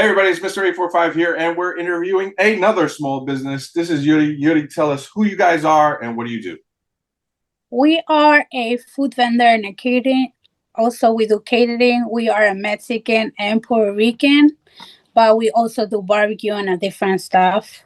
Hey everybody, it's Mr. 845 here, and we're interviewing another small business. This is Yuri. Yuri, tell us who you guys are and what do you do? We are a food vendor and a catering. Also, we do catering. We are a Mexican and Puerto Rican, but we also do barbecue and a different stuff.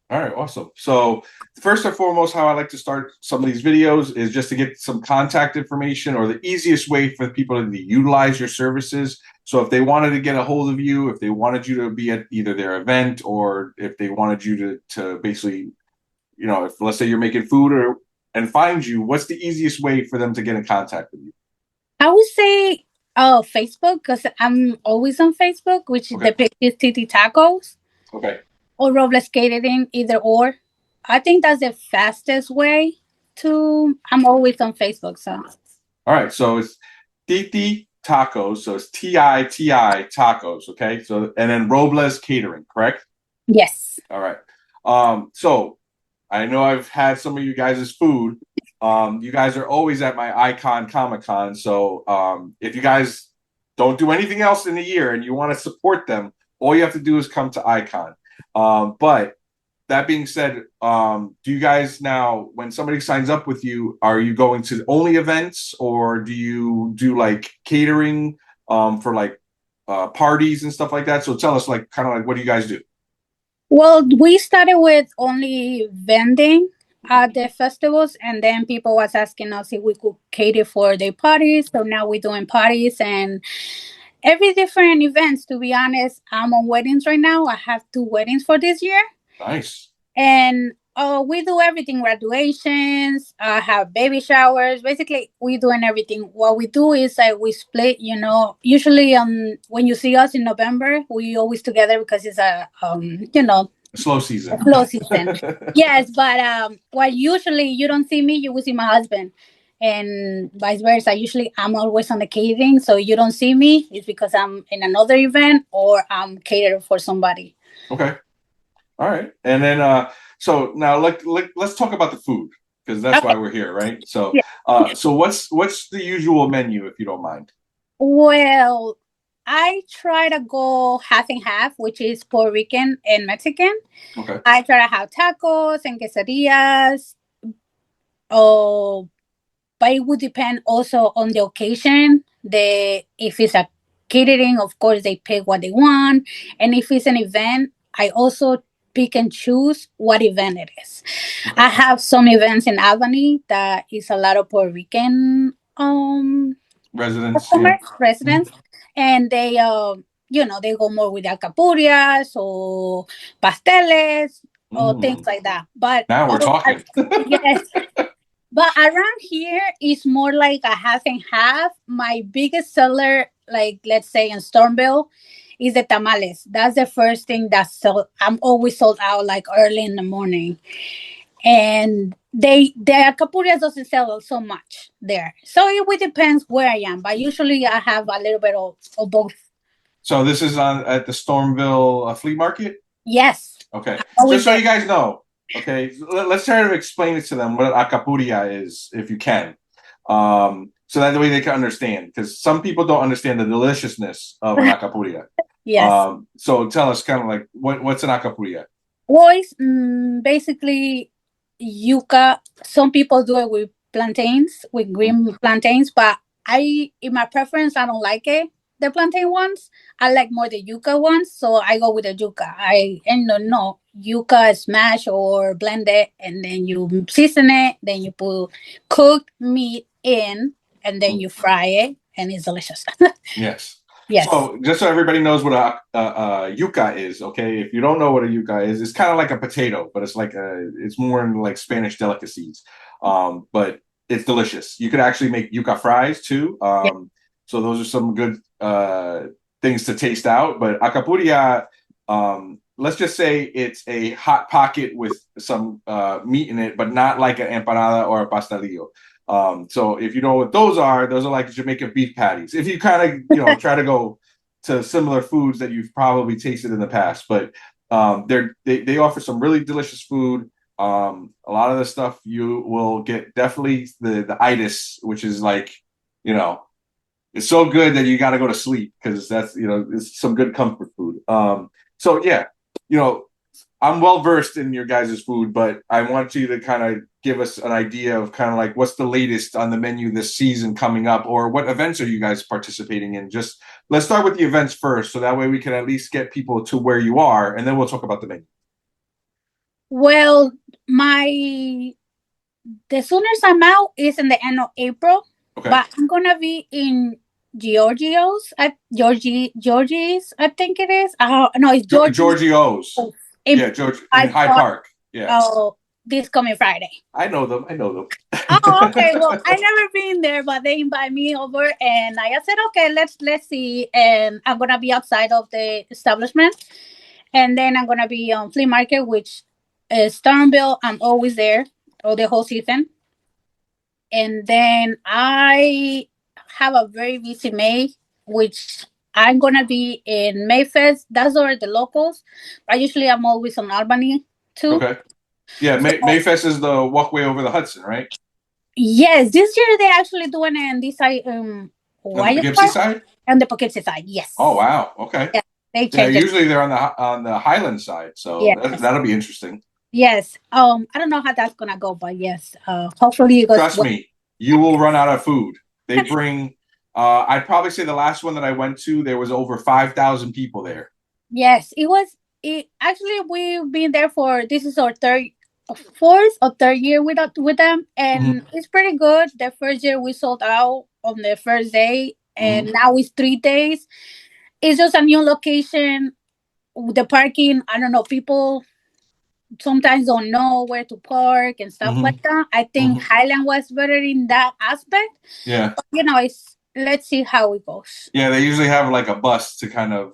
All right, awesome. So, first and foremost, how I like to start some of these videos is just to get some contact information or the easiest way for people to utilize your services. So, if they wanted to get a hold of you, if they wanted you to be at either their event or if they wanted you to basically, if let's say you're making food or and find you, what's the easiest way for them to get in contact with you? I would say Facebook because I'm always on Facebook, which Okay. the page is Titi Tacos Okay. or Robles Catering, either or. I think that's the fastest way to. I'm always on Facebook, so All right, so it's Titi Tacos, so it's Titi Tacos, okay? So and then Robles Catering, correct? yes. All right. So I know I've had some of you guys' food. You guys are always at my Icon Comic Con, so if you guys don't do anything else in the year and you want to support them, all you have to do is come to Icon. But that being said, do you guys now, when somebody signs up with you, are you going to only events or do you do like catering for like parties and stuff like that? So tell us, like, kind of like, what do you guys do? Well, we started with only vending at the festivals, and then people was asking us if we could cater for their parties. So now we're doing parties and every different events. To be honest, I'm on weddings right now. I have two weddings for this year, Nice. and we do everything: graduations, have baby showers. Basically, we doing everything. What we do is like we split. Usually when you see us in November, we always together because it's Slow a season. slow season. Yes, but what usually you don't see me, you will see my husband, and vice versa. Usually, I'm always on the catering, so you don't see me. It's because I'm in another event or I'm catering for somebody. Okay. All right. And then so now let's talk about the food because that's Okay. why we're here, right? So Yeah. so what's the usual menu if you don't mind? Well, I try to go half and half, which is Puerto Rican and Mexican. Okay. I try to have tacos and quesadillas. Oh, but it would depend also on the occasion. The If it's a catering, of course they pick what they want, and if it's an event, I also pick and choose what event it is. Okay. I have some events in Albany that is a lot of Puerto Rican Residents, yeah. customers, residents, and they go more with alcapurrias or pasteles or things Mm, like that. But now we're talking. yes, but around here it's more like a half and half. My biggest seller, like let's say in Stormville, is the tamales. That's the first thing that sold. I'm always sold out like early in the morning, and the alcapurrias doesn't sell so much there. So it really depends where I am. But usually I have a little bit of both. So this is on at the Stormville flea market. Yes, Okay, always just so there. you guys know. Okay, let's try to explain it to them what acapuria is, if you can, so that the way they can understand. Because some people don't understand the deliciousness of an acapuria. Yes. So tell us, kind of like what's an acapuria? Boys, basically yuca. Some people do it with plantains, with green plantains, but in my preference, I don't like it. The plantain ones, I like more the yuca ones, so I go with the yuca. And no yuca smash or blend it, and then you season it, then you put cooked meat in, and then you fry it, and it's delicious. Yes. Yes. So just so everybody knows what a yuca is, okay? If you don't know what a yuca is, it's kind of like a potato, but it's more in like Spanish delicacies. But it's delicious. You could actually make yuca fries too. Yeah. So those are some good things to taste out. But acapuria, let's just say it's a hot pocket with some meat in it, but not like an empanada or a pastelillo. So if you know what those are like Jamaican beef patties. If you kind of try to go to similar foods that you've probably tasted in the past, but they offer some really delicious food. A lot of the stuff you will get definitely the itis, which is like you know it's so good that you got to go to sleep because that's it's some good comfort food. So yeah, you know, I'm well versed in your guys' food, but I want you to kind of give us an idea of kind of like what's the latest on the menu this season coming up, or what events are you guys participating in? Just let's start with the events first, so that way we can at least get people to where you are, and then we'll talk about the menu. Well, my the soonest I'm out is in the end of April, Okay. but I'm gonna be in Georgie's, I think it is. No, it's Georgie's Giorgio's. in Yeah, George in Hyde Hyde Park. Park. Yeah, Oh, this coming Friday. I know them. I know Oh, okay. them. Well, I never been there, but they invite me over, and I said, okay, let's see. And I'm gonna be outside of the establishment, and then I'm gonna be on flea market, which is Starnville. I'm always there, all the whole season. And then I have a very busy May, which I'm gonna be in Mayfest. That's already the locals. But usually I'm always on Albany too. Okay. Yeah, So Mayfest is the walkway over the Hudson, right? yes, this year they're actually doing it on this side, On the Wyatt Poughkeepsie Park side? and the Poughkeepsie side. Oh Yes, wow. Okay. yeah, they Yeah, changed it. usually they're on the Highland side, so Yes, that'll be interesting. yes. I don't know how that's gonna go, but yes. Hopefully it goes Trust well. me, you will run out of food. They bring. I'd probably say the last one that I went to, there was over 5,000 people there. Yes, it was. It actually we've been there for this is our fourth or third year with them, and Mm-hmm. it's pretty good. The first year we sold out on the first day, and Mm-hmm. now it's 3 days. It's just a new location. The parking, I don't know. People sometimes don't know where to park and stuff Mm-hmm. like that. I think Mm-hmm. Highland was better in that aspect. Yeah. But, it's let's see how it goes. Yeah, they usually have like a bus to kind of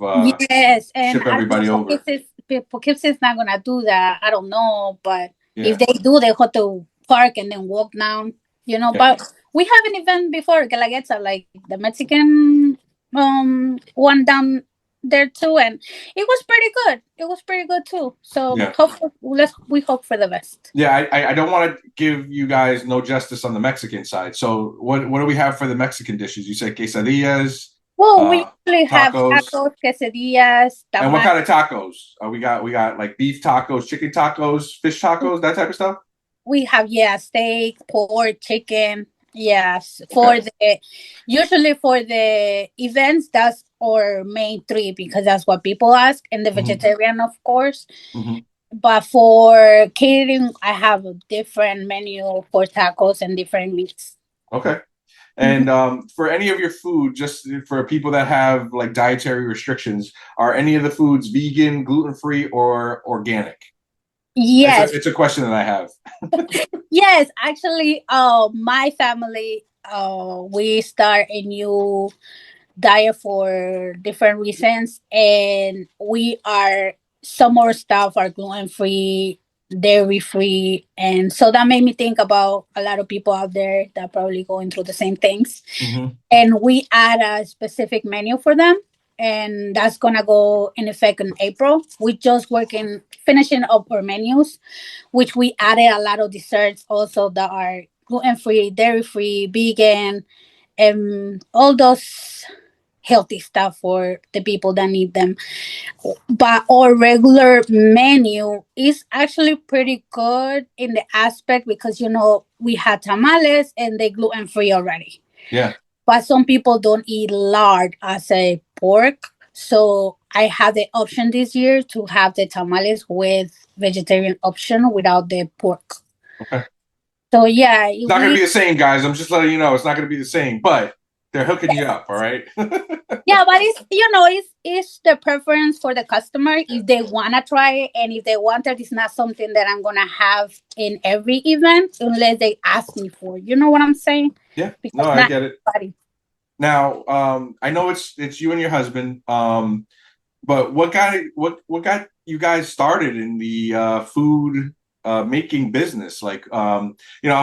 Yes, and ship I don't know everybody if over. Poughkeepsie's not gonna do that. I don't know, but if Yeah. they do, they have to park and then walk down. Yeah. But we have an event before Galaguetza, like the Mexican one down there too, and it was pretty good. It was pretty good too. So Yeah. we hope for the best. Yeah, I don't want to give you guys no justice on the Mexican side. So what do we have for the Mexican dishes? You said quesadillas, Well, we uh, usually have tacos, tacos, quesadillas, and what tamales. kind of tacos? We got like beef tacos, chicken tacos, fish tacos, that type of stuff. We have steak, pork, chicken. Yes, Okay. usually for the events, that's our main three because that's what people ask, and the Mm-hmm. vegetarian, of course. Mm-hmm. But for catering, I have a different menu for tacos and different meats. Okay. Mhm. And for any of your food, just for people that have like dietary restrictions, are any of the foods vegan, gluten free, or organic? Yes, It's a question that I have. yes. Actually, my family, we start a new diet for different reasons, and we are some more stuff are gluten free, dairy free, and so that made me think about a lot of people out there that probably going through the same things, Mm-hmm. and we add a specific menu for them, and that's gonna go in effect in April. We just working finishing up our menus, which we added a lot of desserts also that are gluten free, dairy free, vegan, and all those healthy stuff for the people that need them. But our regular menu is actually pretty good in the aspect because we had tamales and they gluten free already. Yeah. But some people don't eat lard as a pork. So I had the option this year to have the tamales with vegetarian option without the pork. Okay. So yeah, It's not going to be the same, guys. I'm just letting you know it's not going to be the same, but they're hooking you up. All right. yeah, but it's the preference for the customer if they wanna try it, and if they want it, it's not something that I'm gonna have in every event unless they ask me for. You know what I'm saying? Yeah. No, Because I not get it. everybody. Now, I know it's you and your husband. But what got you guys started in the food making business? Like, I'm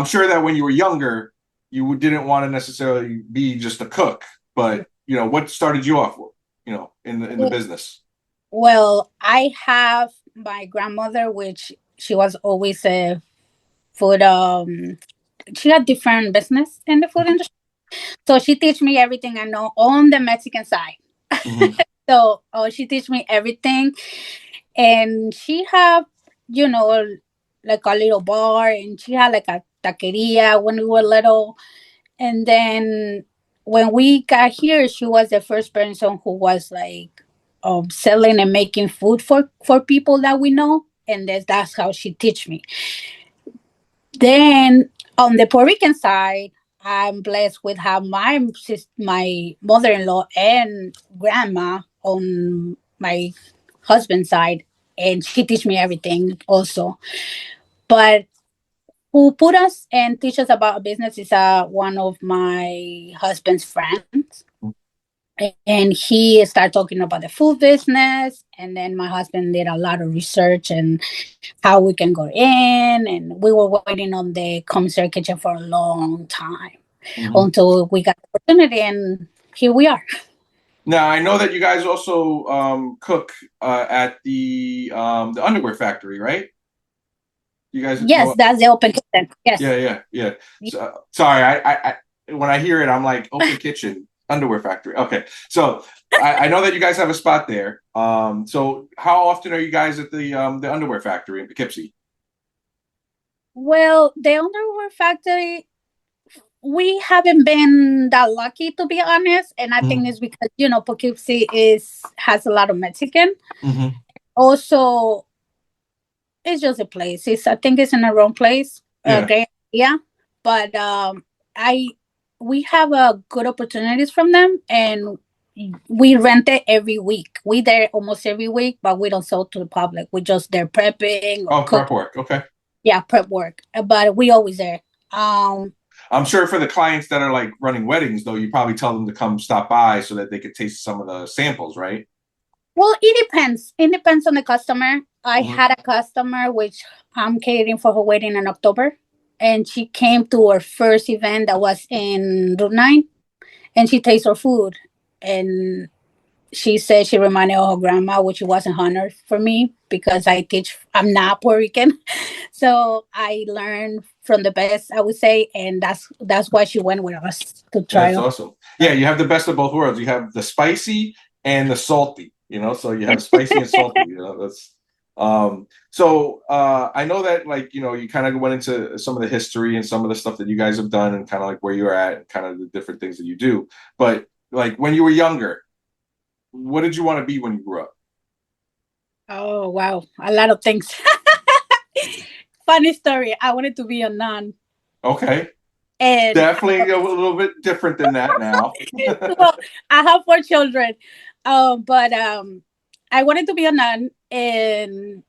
sure that when you were younger, you didn't want to necessarily be just a cook, but what started you off, in the business? Well, I have my grandmother, which she was always a food. She had different business in the food industry. So she teach me everything I know on the Mexican side. Mm-hmm. So she teach me everything, and she have, you know, like a little bar, and she had like a taqueria when we were little. And then when we got here, she was the first person who was like selling and making food for people that we know, and that's how she teach me. Then on the Puerto Rican side, I'm blessed with how my mother-in-law and grandma on my husband's side, and she teach me everything also. But who put us and teach us about business is one of my husband's friends, and he started talking about the food business, and then my husband did a lot of research and how we can go in, and we were waiting on the commissary kitchen for a long time Mm-hmm. until we got the opportunity, and here we are. Now I know that you guys also cook at the underwear factory, right? You guys Yes, know? that's the open kitchen. Yes. Yeah. So, sorry, when I hear it, I'm like open kitchen, underwear factory. Okay, so I know that you guys have a spot there. So how often are you guys at the underwear factory in Poughkeepsie? Well, the underwear factory, we haven't been that lucky, to be honest, and I think Mm-hmm. it's because Poughkeepsie is has a lot of Mexican. Mm-hmm. Also, it's just a place. I think it's in the wrong place. Yeah. Great idea, but I we have good opportunities from them, and we rent it every week. We there almost every week, but we don't sell to the public. We just there prepping or Oh, prep cooking. work. Okay. Yeah, prep work. But we always there. Um, I'm sure for the clients that are like running weddings, though, you probably tell them to come stop by so that they could taste some of the samples, right? well, it depends. It depends on the customer. I Mm-hmm. had a customer which I'm catering for her wedding in October, and she came to her first event that was in Route 9, and she tasted our food, and she said she reminded of her grandma, which was an honor for me because I'm not Puerto Rican. So I learned from the best, I would say, and that's why she went with us to That's try. awesome. Yeah, you have the best of both worlds. You have the spicy and the salty, so you have spicy and salty, that's I know that like, you kind of went into some of the history and some of the stuff that you guys have done and kind of like where you're at and kind of the different things that you do. But like when you were younger, what did you want to be when you grew up? Oh wow, a lot of things. Funny story. I wanted to be a nun, Okay. and Definitely a little bit different than that now. well, I have 4 children, but I wanted to be a nun, and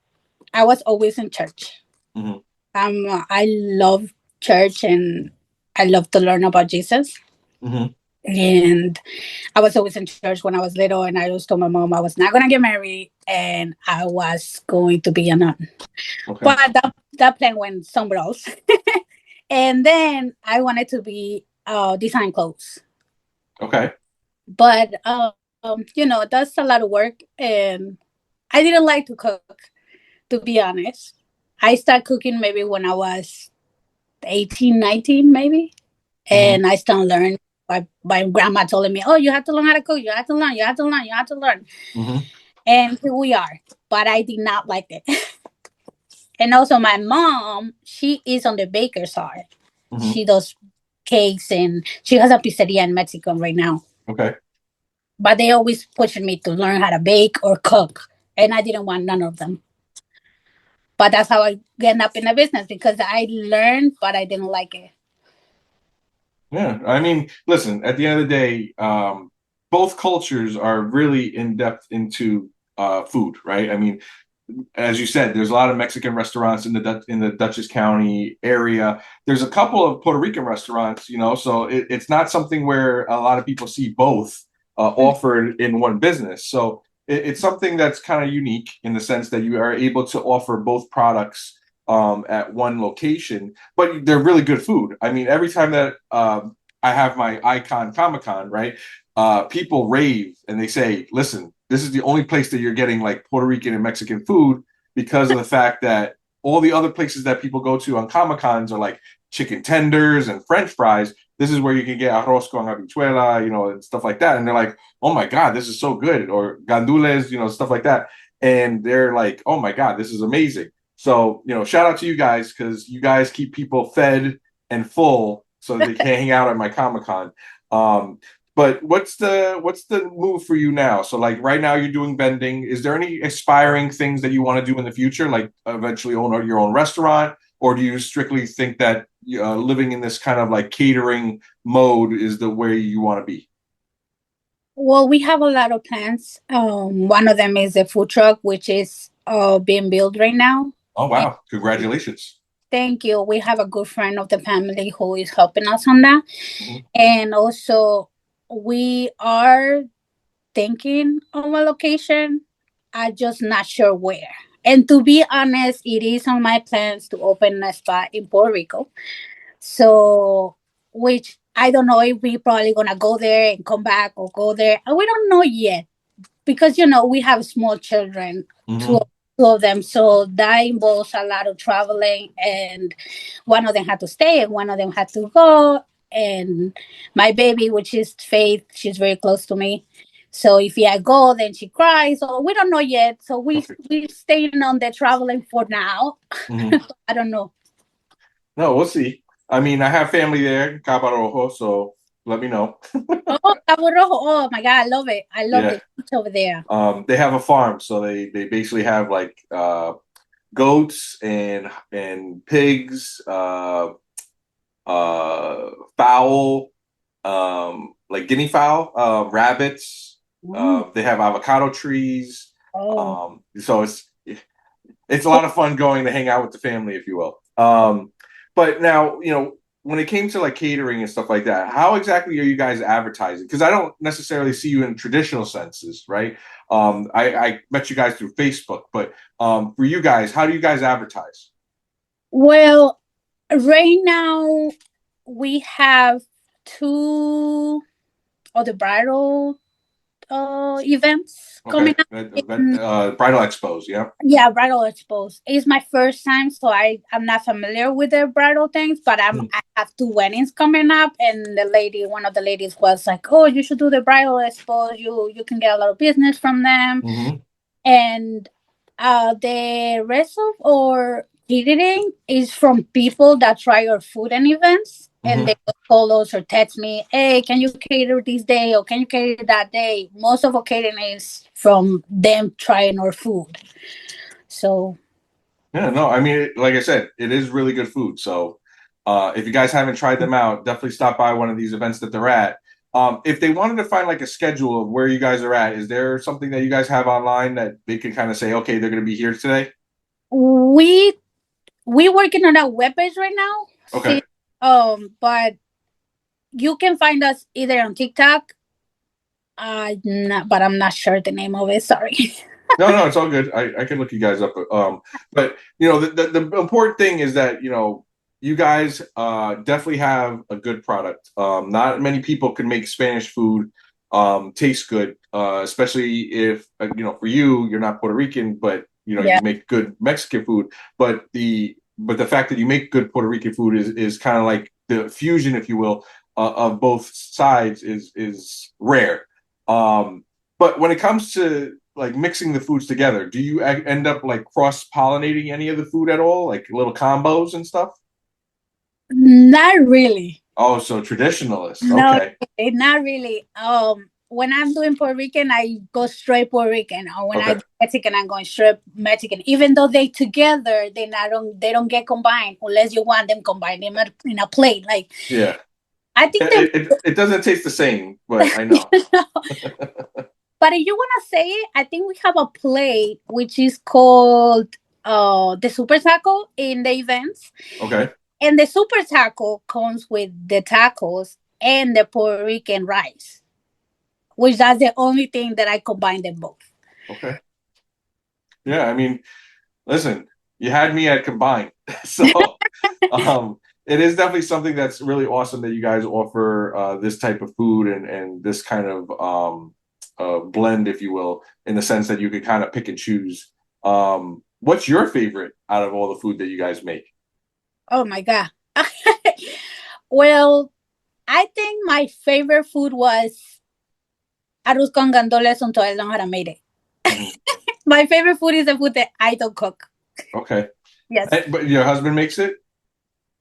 I was always in church. Hmm. I love church, and I love to learn about Jesus. Hmm. And I was always in church when I was little, and I always told my mom I was not gonna get married, and I was going to be a nun. Okay. But that plan went somewhere else. And then I wanted to be design clothes, Okay. but that's a lot of work, and I didn't like to cook. To be honest, I started cooking maybe when I was 18, 19, maybe, Hmm. and I started learning. My grandma told me, "Oh, you have to learn how to cook. You have to learn. You have to learn. You have to learn." Hmm. And here we are. But I did not like it. And also, my mom, she is on the baker side. Hmm. She does cakes, and she has a pizzeria in Mexico right now. Okay. But they always pushing me to learn how to bake or cook, and I didn't want none of them. But that's how I get up in the business because I learned, but I didn't like it. Yeah, I mean, listen, at the end of the day, both cultures are really in depth into food, right? I mean, as you said, there's a lot of Mexican restaurants in the Dutchess County area. There's a couple of Puerto Rican restaurants, so it's not something where a lot of people see both offered in one business. So it's something that's kind of unique in the sense that you are able to offer both products at one location, but they're really good food. I mean, every time that I have my Icon Comic Con, right? People rave and they say, listen, this is the only place that you're getting like Puerto Rican and Mexican food because of the fact that all the other places that people go to on Comic Cons are like chicken tenders and French fries. this is where you can get arroz con habichuela, and stuff like that. And they're like, oh my God, this is so good. Or gandules, stuff like that. And they're like, oh my God, this is amazing. So, shout out to you guys because you guys keep people fed and full so that they can hang out at my Comic Con. Um, but what's the move for you now? So like right now you're doing vending. Is there any aspiring things that you want to do in the future, like eventually own your own restaurant, or do you strictly think that living in this kind of like catering mode is the way you want to be? Well, we have a lot of plans. One of them is a food truck, which is being built right now. Oh And wow! Congratulations. thank you. We have a good friend of the family who is helping us on that. Hmm. And also, we are thinking of a location. I'm just not sure where. And to be honest, it is on my plans to open a spot in Puerto Rico. So, which I don't know if we probably gonna go there and come back or go there. And we don't know yet because we have small children, two, Hmm. two of them, so that involves a lot of traveling, and one of them had to stay and one of them had to go. And my baby, which is Faith, she's very close to me. So if I go, then she cries. So we don't know yet. So Okay. we staying on the traveling for now. Hmm. I don't know. No, we'll see. I mean, I have family there, Cabo Rojo, so let me know. Oh, Cabo Rojo. Oh my God, I love it. I love Yeah. the beach over there. They have a farm, so they basically have like goats and pigs, fowl, like guinea fowl, rabbits. Mm. They have avocado trees. Oh. So it's a lot of fun going to hang out with the family, if you will. But now, when it came to like catering and stuff like that, how exactly are you guys advertising? Because I don't necessarily see you in traditional senses, right? I met you guys through Facebook, but for you guys, how do you guys advertise? Well, right now we have two of the bridal events Okay, coming up. bridal expos, yeah. Yeah, bridal expos. It's my first time, so I'm not familiar with the bridal things, but Mm-hmm. I have two weddings coming up, and one of the ladies was like, "Oh, you should do the bridal expo. You can get a lot of business from them." Mm-hmm. And the rest of our catering is from people that try our food and events, and Mm-hmm. they will call us or text me, "Hey, can you cater this day or can you cater that day?" Most of our catering is from them trying our food. So Yeah, no, I mean, like I said, it is really good food. So, if you guys haven't tried them out, definitely stop by one of these events that they're at. If they wanted to find like a schedule of where you guys are at, is there something that you guys have online that they can kind of say, okay, they're going to be here today? we working on our webpage right now. Okay. See, but you can find us either on TikTok. But I'm not sure the name of it. Sorry. No, no, it's all good. I can look you guys up. But the important thing is that you guys definitely have a good product. Not many people can make Spanish food taste good, especially if for you you're not Puerto Rican, but Yeah. you make good Mexican food. But the fact that you make good Puerto Rican food is kind of like the fusion, if you will, of both sides is rare. But when it comes to like mixing the foods together, do you end up like cross pollinating any of the food at all, like little combos and stuff? Not really. Oh, so traditionalist. No, Okay. not really. When I'm doing Puerto Rican, I go straight Puerto Rican. Or when I Okay. do Mexican, I'm going straight Mexican. Even though they together, they don't get combined unless you want them combined in a plate. Like Yeah. I think they. It doesn't taste the same, but I know. But if you wanna say it, I think we have a plate which is called the super taco in the events. Okay. And the super taco comes with the tacos and the Puerto Rican rice, which that's the only thing that I combine them both. Okay. Yeah, I mean, listen, you had me at combined. So it is definitely something that's really awesome that you guys offer this type of food and this kind of blend, if you will, in the sense that you can kind of pick and choose. What's your favorite out of all the food that you guys make? Oh my God. Well, I think my favorite food was arroz con gandules until I learned how to make it. Mhm. My favorite food is the food that I don't cook. Okay. Yes. But your husband makes it?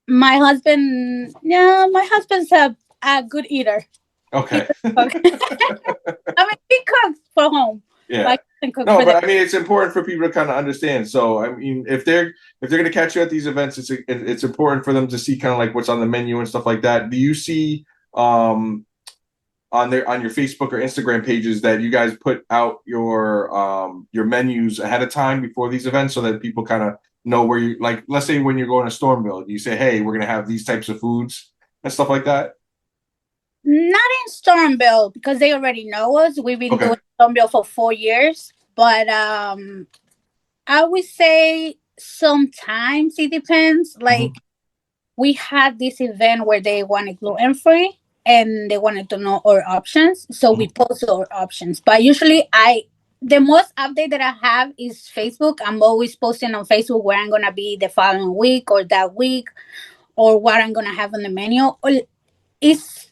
My husband, yeah, my husband's a good eater. He Okay. doesn't cook. I mean, he cooks for home, Yeah. but he doesn't cook No, for them. but I mean, it's important for people to kind of understand. So, I mean, if they're going to catch you at these events, it's important for them to see kind of like what's on the menu and stuff like that. Do you see um on your Facebook or Instagram pages that you guys put out your menus ahead of time before these events so that people kind of know where you like? Let's say when you're going to Stormville, you say, "Hey, we're going to have these types of foods and stuff like that." Not in Stormville because they already know us. We've been Okay. doing Stormville for 4 years, but I would say sometimes it depends. Like Hmm. we had this event where they wanted gluten free and they wanted to know our options, so we Hmm. posted our options. But usually, I the most update that I have is Facebook. I'm always posting on Facebook where I'm gonna be the following week or that week or what I'm gonna have on the menu. Or it's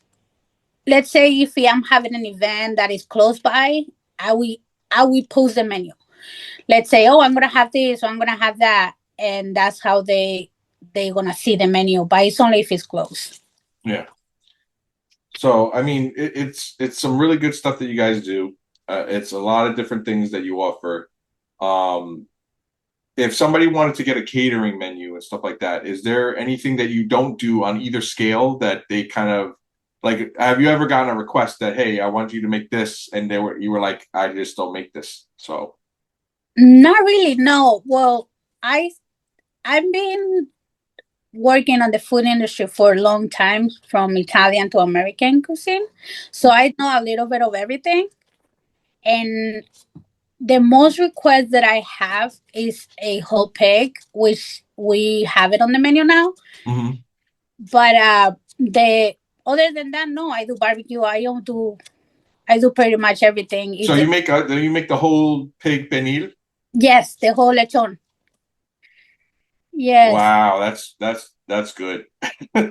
let's say if I'm having an event that is close by, I will I will post the menu. Let's say, oh, I'm gonna have this or I'm gonna have that, and that's how they gonna see the menu. But it's only if it's close. Yeah. So, I mean, it's some really good stuff that you guys do. It's a lot of different things that you offer. Um, if somebody wanted to get a catering menu and stuff like that, is there anything that you don't do on either scale that they kind of like? Have you ever gotten a request that, hey, I want you to make this, and you were like, I just don't make this. So, Not really, no. Well, I I've been working on the food industry for a long time, from Italian to American cuisine, so I know a little bit of everything. And the most request that I have is a whole pig, which we have it on the menu now. mhm. But the other than that, no, I do barbecue. I do pretty much everything. So you make the whole pig pernil. Yes, the whole lechon. Yes. Wow, that's good. Yeah,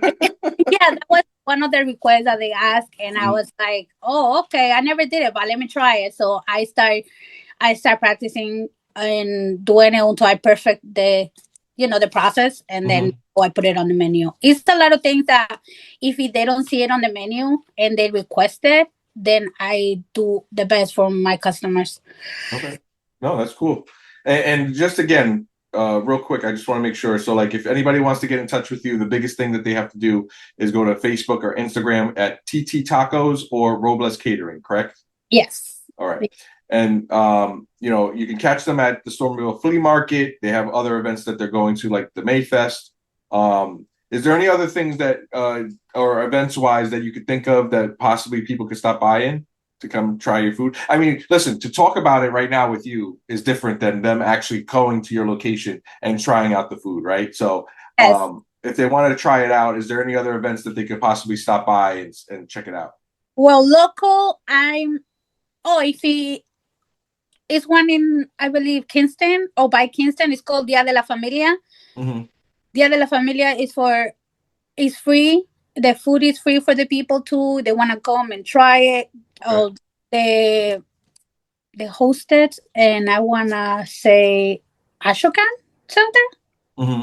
that was one of the requests that they asked, and I was like, "Oh, okay, I never did it, but let me try it." So I start practicing and doing it until I perfect the process, and then Mhm. I put it on the menu. It's a lot of things that if they don't see it on the menu and they request it, then I do the best for my customers. Okay. No, that's cool. And just again, real quick, I just want to make sure. So, like, if anybody wants to get in touch with you, the biggest thing that they have to do is go to Facebook or Instagram at Titi Tacos or Robles Catering, correct? Yes. All right. And you can catch them at the Stormville Flea Market. They have other events that they're going to, like the Mayfest. Is there any other things that or events wise that you could think of that possibly people could stop by in to come try your food? I mean, listen, to talk about it right now with you is different than them actually going to your location and trying out the food, right? So Yes. if they wanted to try it out, is there any other events that they could possibly stop by and check it out? Well, local, if he is one in, I believe, Kingston or by Kingston, it's called Dia de la Familia. Hmm. Dia de la Familia is free. The food is free for the people too. They want to come and try it. Okay. Oh, the the hosted, and I wanna say Ashokan Center Hmm.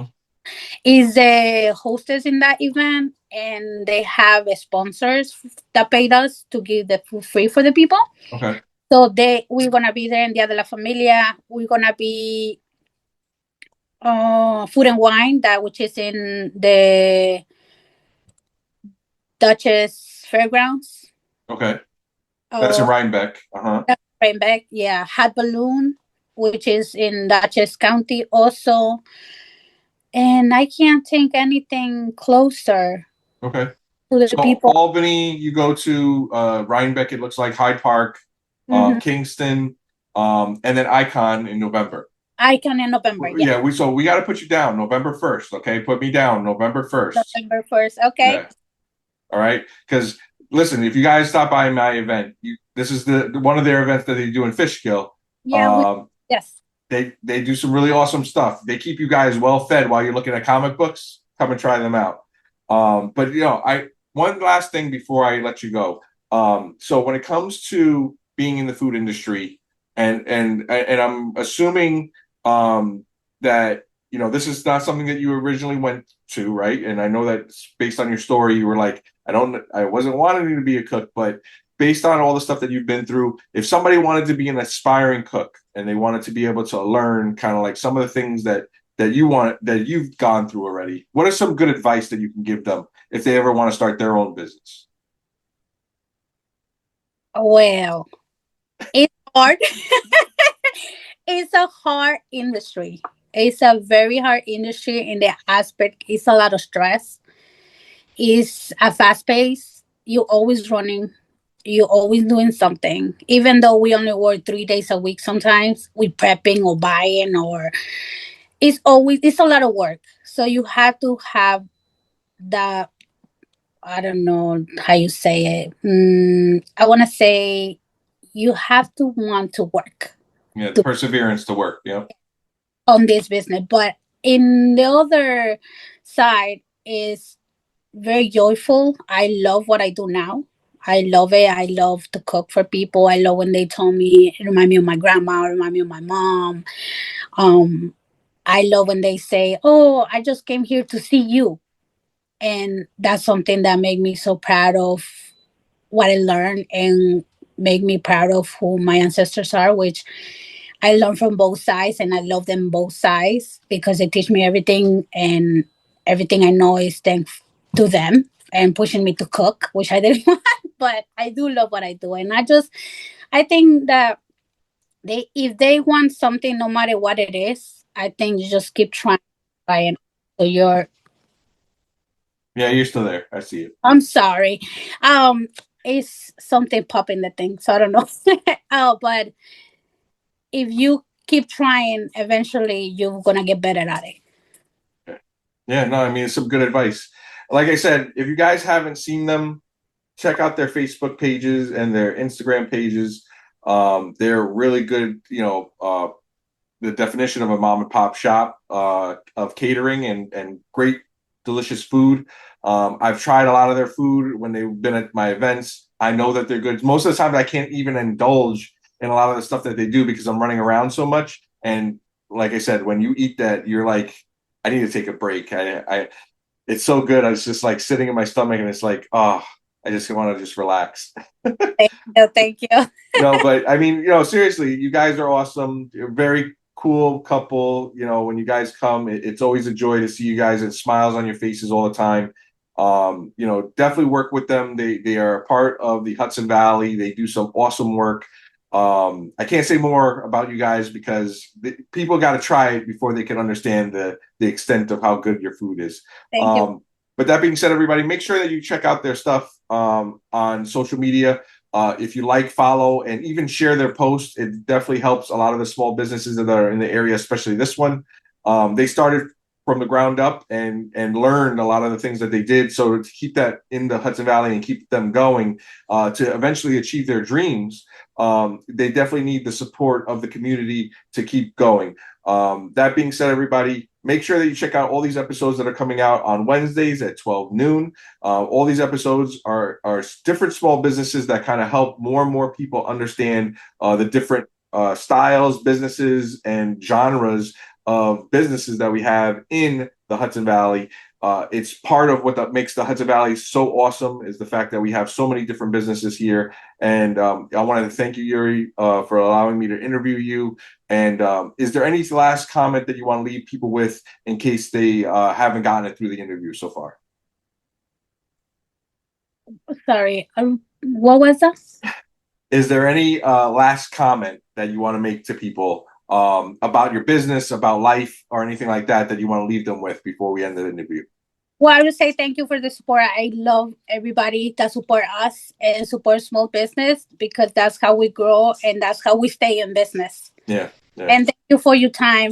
is the hostess in that event, and they have sponsors that paid us to give the food free for the people. Okay. So we're gonna be there in Dia de la Familia. We're gonna be food and wine that which is in the Duchess Fairgrounds. Okay. That's in Oh, Rhinebeck. Uh-huh. Rhinebeck, yeah. Hat Balloon, which is in Dutchess County also. And I can't think anything closer Okay. to the So people. Albany, you go to Rhinebeck, it looks like Hyde Park, Hmm. Kingston, and then Icon in November. I can in November, yeah. Yeah, we got to put you down November 1st, okay? Put me down November 1st. November 1st, okay. Yeah. All right. Because listen, if you guys stop by my event, this is the one of their events that they do in Fishkill. Yeah, Um, yes. they do some really awesome stuff. They keep you guys well fed while you're looking at comic books. Come and try them out. But one last thing before I let you go. So when it comes to being in the food industry, and I'm assuming that this is not something that you originally went to, right? And I know that based on your story, you were like, I wasn't wanting to be a cook, but based on all the stuff that you've been through, if somebody wanted to be an aspiring cook and they wanted to be able to learn kind of like some of the things that you've gone through already, what are some good advice that you can give them if they ever want to start their own business? Well, it's hard. It's a hard industry. It's a very hard industry in the aspect. It's a lot of stress. It's a fast pace. You're always running. You're always doing something. Even though we only work 3 days a week, sometimes we prepping or buying, or it's a lot of work. So you have to have the, I don't know how you say it. I want to say you have to want to work Yeah, the perseverance to work. Yeah. on this business. But in the other side is very joyful. I love what I do now. I love it. I love to cook for people. I love when they tell me it remind me of my grandma, remind me of my mom. Um, I love when they say, "Oh, I just came here to see you," and that's something that made me so proud of what I learned and make me proud of who my ancestors are, which I learned from both sides and I love them both sides because they teach me everything, and everything I know is thanks to them and pushing me to cook, which I didn't want, but I do love what I do. And I think that if they want something, no matter what it is, I think you just keep trying. So Yeah, you're still there. I see it. I'm sorry. Um, it's something popping the thing, so I don't know. Oh, but if you keep trying, eventually you're gonna get better at it. Yeah, no, I mean, it's some good advice. Like I said, if you guys haven't seen them, check out their Facebook pages and their Instagram pages. They're really good, the definition of a mom and pop shop of catering and great, delicious food. I've tried a lot of their food when they've been at my events. I know that they're good. Most of the time, I can't even indulge in a lot of the stuff that they do because I'm running around so much. And like I said, when you eat that, you're like, I need to take a break. It's so good. I was just like sitting in my stomach, and it's like, oh, I just want to just relax. Thank you. Thank you. No, but I mean, seriously, you guys are awesome. You're a very cool couple. When you guys come, it's always a joy to see you guys and smiles on your faces all the time. Definitely work with them. They are a part of the Hudson Valley. They do some awesome work. I can't say more about you guys because people got to try it before they can understand the extent of how good your food is. Thank you. But that being said, everybody, make sure that you check out their stuff on social media. If you like, follow, and even share their posts, it definitely helps a lot of the small businesses that are in the area, especially this one. They started from the ground up and learned a lot of the things that they did. So to keep that in the Hudson Valley and keep them going to eventually achieve their dreams, they definitely need the support of the community to keep going. That being said, everybody, make sure that you check out all these episodes that are coming out on Wednesdays at 12 noon. All these episodes are different small businesses that kind of help more and more people understand the different styles, businesses, and genres of businesses that we have in the Hudson Valley. It's part of what makes the Hudson Valley so awesome is the fact that we have so many different businesses here. And I wanted to thank you, Yuri, for allowing me to interview you. And is there any last comment that you want to leave people with in case they haven't gotten it through the interview so far? Sorry. What was that? Is there any last comment that you want to make to people about your business, about life, or anything like that you want to leave them with before we end the interview? Well, I would say thank you for the support. I love everybody that support us and support small business because that's how we grow and that's how we stay in business. Yeah. Yeah. And thank you for your time.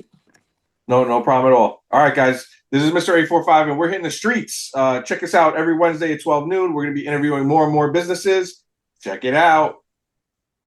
No problem at all. All right, guys. This is Mr. 845, and we're hitting the streets. Check us out every Wednesday at 12 noon. We're going to be interviewing more and more businesses. Check it out.